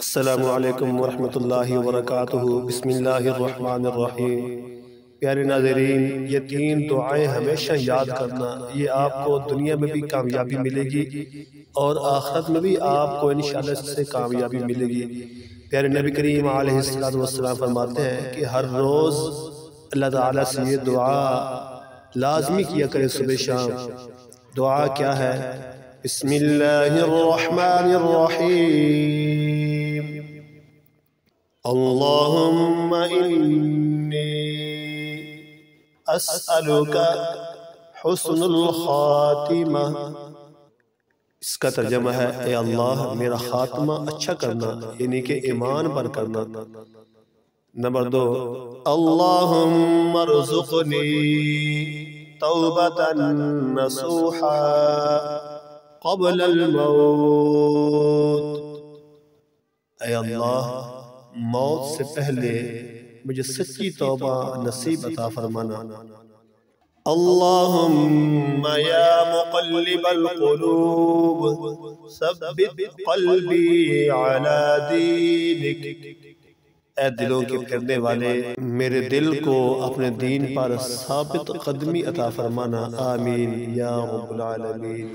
السلام علیکم ورحمۃ اللہ وبرکاتہ۔ بسم اللہ الرحمن الرحیم۔ پیارے ناظرین، یہ 3 دعائیں ہمیشہ یاد کرنا، یہ آپ کو دنیا میں بھی کامیابی ملے گی اور آخرت میں بھی آپ کو انشاءاللہ اس سے کامیابی ملے گی۔ پیارے نبی کریم علیہ السلام فرماتے ہیں کہ ہر روز اللہ تعالیٰ سے یہ دعا لازمی کیا کرے صبح شام۔ دعا کیا ہے؟ بسم اللہ الرحمن الرحیم۔ اللہم انی اسألک حسن الخاتمہ۔ اس کا ترجمہ ہے اے اللہ میرا خاتمہ اچھا کرنا، یعنی کہ ایمان پر کرنا۔ نمبر 2، اللہم ارزقنی توبۃ نصوحا قبل الموت۔ اے اللہ موت سے پہلے مجھے سچی توبہ نصیب عطا فرمانا۔ اللہم یا مقلب القلوب ثبت قلبی علی دینک۔ اے دلوں کے پھرنے والے میرے دل کو اپنے دین پر ثابت قدمی عطا فرمانا، آمین یا رب العالمین۔